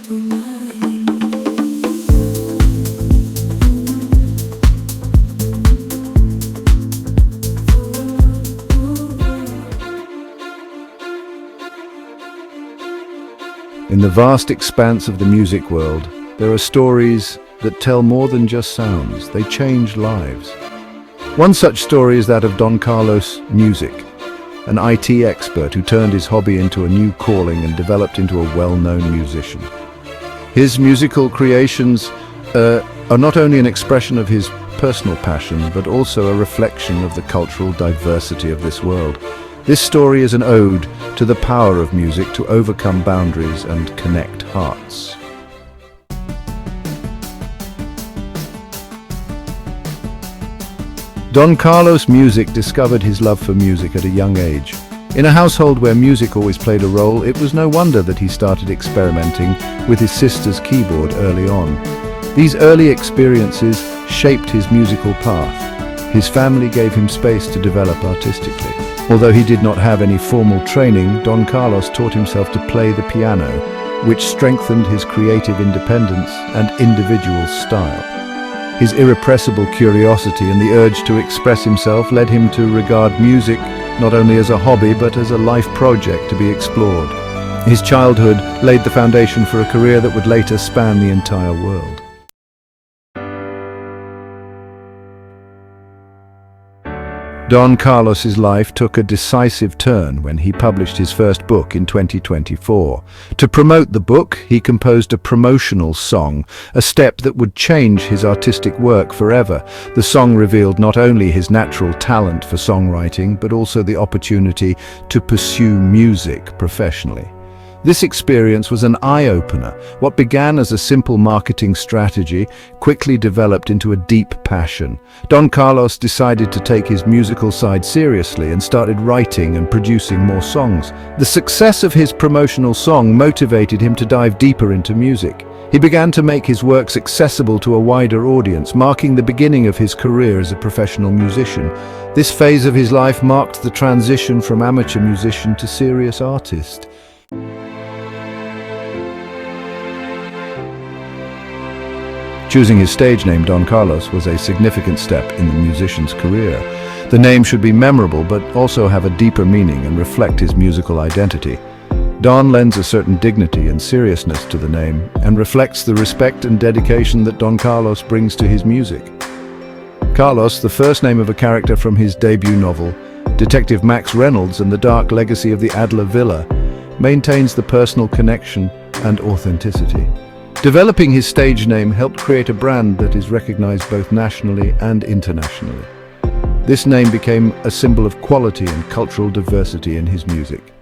In the vast expanse of the music world, there are stories that tell more than just sounds. They change lives. One such story is that of DonCarlosMusic, an IT expert who turned his hobby into a new calling and developed into a well-known musician. His musical creations are not only an expression of his personal passion, but also a reflection of the cultural diversity of this world. This story is an ode to the power of music to overcome boundaries and connect hearts. DonCarlosMusic discovered his love for music at a young age. In a household where music always played a role, it was no wonder that he started experimenting with his sister's keyboard early on. These early experiences shaped his musical path. His family gave him space to develop artistically. Although he did not have any formal training, Don Carlos taught himself to play the piano, which strengthened his creative independence and individual style. His irrepressible curiosity and the urge to express himself led him to regard music not only as a hobby but as a life project to be explored. His childhood laid the foundation for a career that would later span the entire world. Don Carlos's life took a decisive turn when he published his first book in 2024. To promote the book, he composed a promotional song, a step that would change his artistic work forever. The song revealed not only his natural talent for songwriting, but also the opportunity to pursue music professionally. This experience was an eye-opener. What began as a simple marketing strategy quickly developed into a deep passion. Don Carlos decided to take his musical side seriously and started writing and producing more songs. The success of his promotional song motivated him to dive deeper into music. He began to make his works accessible to a wider audience, marking the beginning of his career as a professional musician. This phase of his life marked the transition from amateur musician to serious artist. Choosing his stage name, Don Carlos, was a significant step in the musician's career. The name should be memorable but also have a deeper meaning and reflect his musical identity. Don lends a certain dignity and seriousness to the name and reflects the respect and dedication that Don Carlos brings to his music. Carlos, the first name of a character from his debut novel, Detective Max Reynolds and the Dark Legacy of the Adler Villa, maintains the personal connection and authenticity. Developing his stage name helped create a brand that is recognized both nationally and internationally. This name became a symbol of quality and cultural diversity in his music.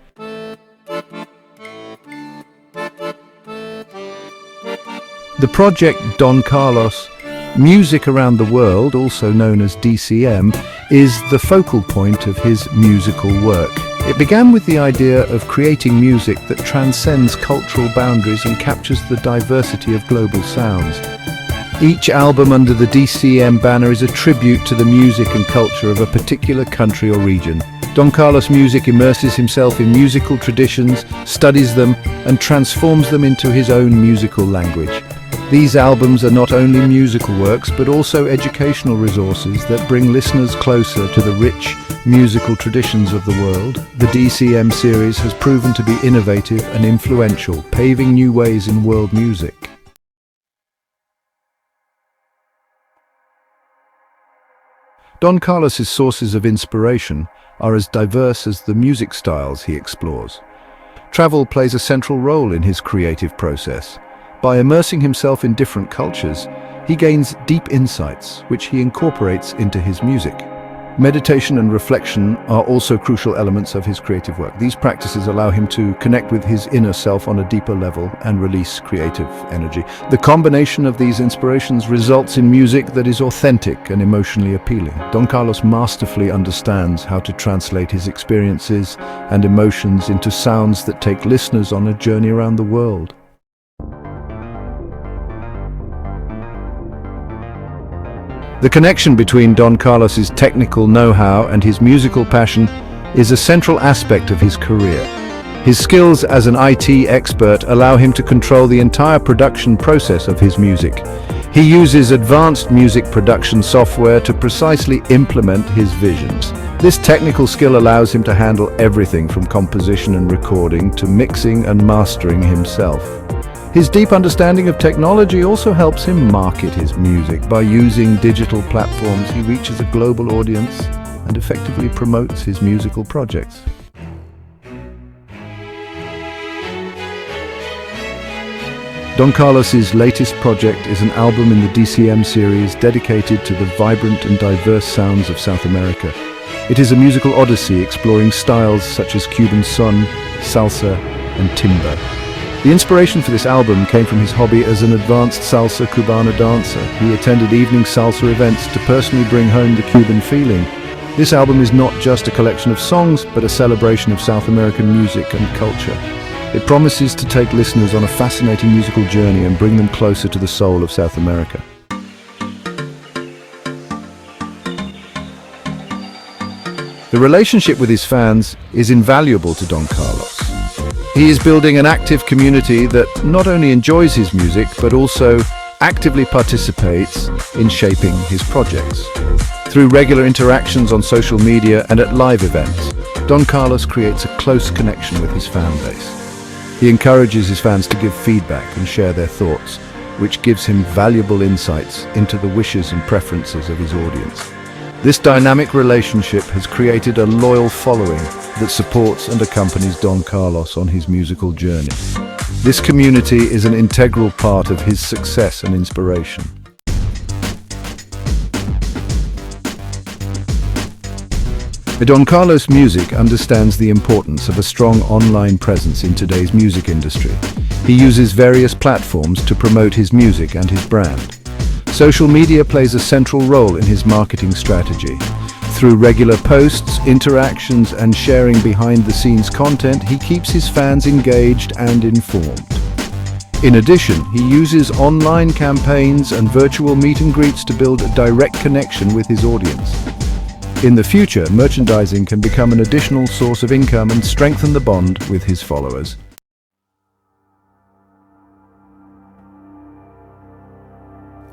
The project Don Carlos Music Around the World, also known as DCM, is the focal point of his musical work. It began with the idea of creating music that transcends cultural boundaries and captures the diversity of global sounds. Each album under the DCM banner is a tribute to the music and culture of a particular country or region. DonCarlosMusic immerses himself in musical traditions, studies them, and transforms them into his own musical language. These albums are not only musical works, but also educational resources that bring listeners closer to the rich musical traditions of the world. The DCM series has proven to be innovative and influential, paving new ways in world music. Don Carlos's sources of inspiration are as diverse as the music styles he explores. Travel plays a central role in his creative process. By immersing himself in different cultures, he gains deep insights, which he incorporates into his music. Meditation and reflection are also crucial elements of his creative work. These practices allow him to connect with his inner self on a deeper level and release creative energy. The combination of these inspirations results in music that is authentic and emotionally appealing. Don Carlos masterfully understands how to translate his experiences and emotions into sounds that take listeners on a journey around the world. The connection between Don Carlos's technical know-how and his musical passion is a central aspect of his career. His skills as an IT expert allow him to control the entire production process of his music. He uses advanced music production software to precisely implement his visions. This technical skill allows him to handle everything from composition and recording to mixing and mastering himself. His deep understanding of technology also helps him market his music. By using digital platforms, he reaches a global audience and effectively promotes his musical projects. Don Carlos's latest project is an album in the DCM series dedicated to the vibrant and diverse sounds of South America. It is a musical odyssey exploring styles such as Cuban son, salsa, and timba. The inspiration for this album came from his hobby as an advanced salsa cubana dancer. He attended evening salsa events to personally bring home the Cuban feeling. This album is not just a collection of songs, but a celebration of South American music and culture. It promises to take listeners on a fascinating musical journey and bring them closer to the soul of South America. The relationship with his fans is invaluable to Don Carlos. He is building an active community that not only enjoys his music, but also actively participates in shaping his projects. Through regular interactions on social media and at live events, Don Carlos creates a close connection with his fan base. He encourages his fans to give feedback and share their thoughts, which gives him valuable insights into the wishes and preferences of his audience. This dynamic relationship has created a loyal following that supports and accompanies Don Carlos on his musical journey. This community is an integral part of his success and inspiration. DonCarlosMusic understands the importance of a strong online presence in today's music industry. He uses various platforms to promote his music and his brand. Social media plays a central role in his marketing strategy. Through regular posts, interactions, and sharing behind-the-scenes content, he keeps his fans engaged and informed. In addition, he uses online campaigns and virtual meet and greets to build a direct connection with his audience. In the future, merchandising can become an additional source of income and strengthen the bond with his followers.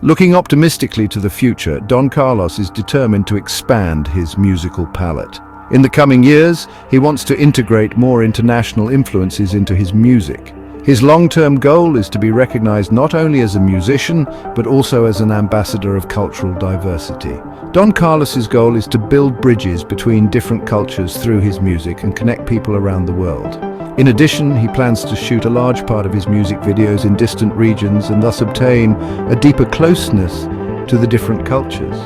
Looking optimistically to the future, Don Carlos is determined to expand his musical palette. In the coming years, he wants to integrate more international influences into his music. His long-term goal is to be recognized not only as a musician, but also as an ambassador of cultural diversity. Don Carlos's goal is to build bridges between different cultures through his music and connect people around the world. In addition, he plans to shoot a large part of his music videos in distant regions and thus obtain a deeper closeness to the different cultures.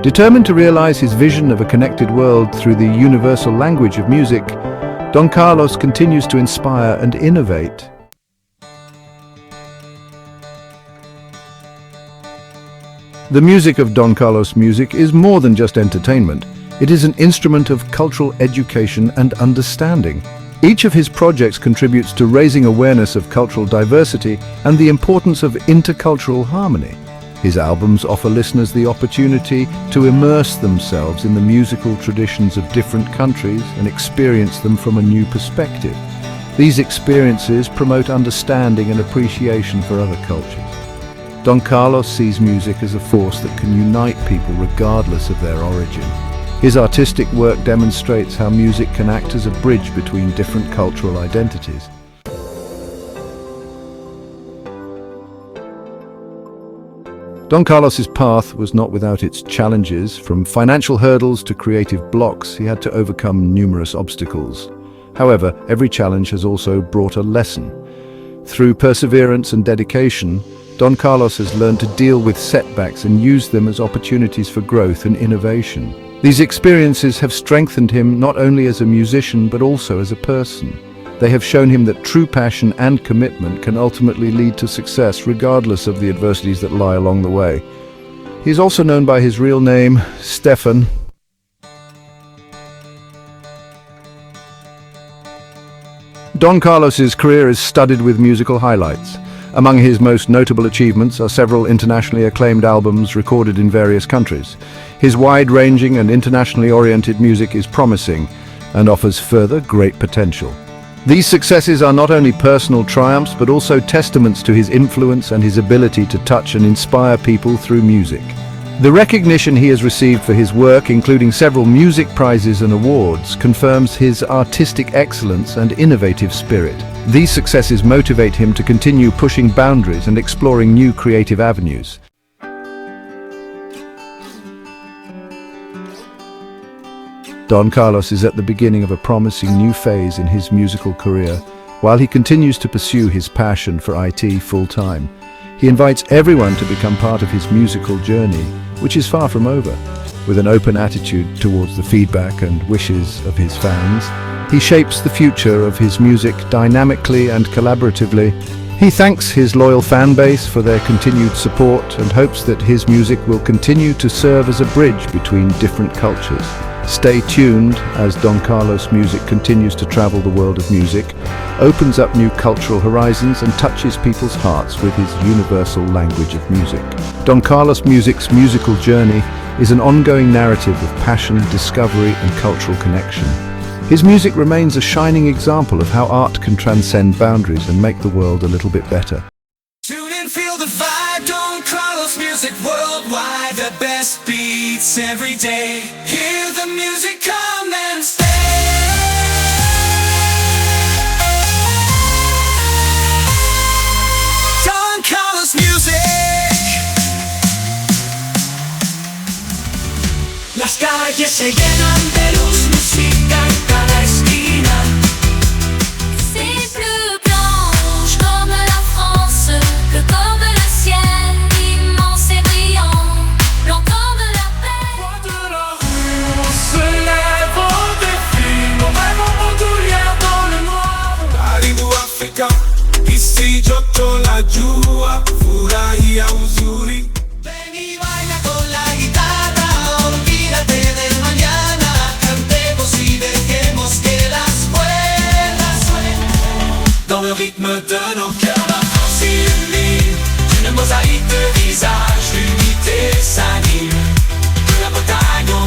Determined to realize his vision of a connected world through the universal language of music, Don Carlos continues to inspire and innovate. The music of DonCarlosMusic is more than just entertainment. It is an instrument of cultural education and understanding. Each of his projects contributes to raising awareness of cultural diversity and the importance of intercultural harmony. His albums offer listeners the opportunity to immerse themselves in the musical traditions of different countries and experience them from a new perspective. These experiences promote understanding and appreciation for other cultures. Don Carlos sees music as a force that can unite people regardless of their origin. His artistic work demonstrates how music can act as a bridge between different cultural identities. Don Carlos's path was not without its challenges. From financial hurdles to creative blocks, he had to overcome numerous obstacles. However, every challenge has also brought a lesson. Through perseverance and dedication, Don Carlos has learned to deal with setbacks and use them as opportunities for growth and innovation. These experiences have strengthened him not only as a musician but also as a person. They have shown him that true passion and commitment can ultimately lead to success regardless of the adversities that lie along the way. He is also known by his real name, Stefan. Don Carlos's career is studded with musical highlights. Among his most notable achievements are several internationally acclaimed albums recorded in various countries. His wide-ranging and internationally oriented music is promising and offers further great potential. These successes are not only personal triumphs but also testaments to his influence and his ability to touch and inspire people through music. The recognition he has received for his work, including several music prizes and awards, confirms his artistic excellence and innovative spirit. These successes motivate him to continue pushing boundaries and exploring new creative avenues. Don Carlos is at the beginning of a promising new phase in his musical career. While he continues to pursue his passion for IT full-time, he invites everyone to become part of his musical journey, which is far from over. With an open attitude towards the feedback and wishes of his fans, he shapes the future of his music dynamically and collaboratively. He thanks his loyal fan base for their continued support and hopes that his music will continue to serve as a bridge between different cultures. Stay tuned as DonCarlosMusic continues to travel the world of music, opens up new cultural horizons and touches people's hearts with his universal language of music. DonCarlosMusic's musical journey is an ongoing narrative of passion, discovery and cultural connection. His music remains a shining example of how art can transcend boundaries and make the world a little bit better. Tune in, feel the vibe, Don Carlos Music worldwide. The best beats every day. Hear the music, come and stay. Don Carlos Music. Las calles se llenan de luz, música en cada esquina. C'est plus blanche comme la France que comme le ciel, immense et brillant, blanc comme la paix. Voix de la rue, on se lève au défi, nos rêves en bandoulière dans le noir. Karibu Afrika, ici joto la jua, furahia uzuri. Ven y baila con la guitarra, olvídate del mañana, cantemos y dejemos que las cuerdas suenen. Dans le rythme de nos cœurs, la France illumine, une mosaïque de visages, l'unité s'anime. De la Bretagne au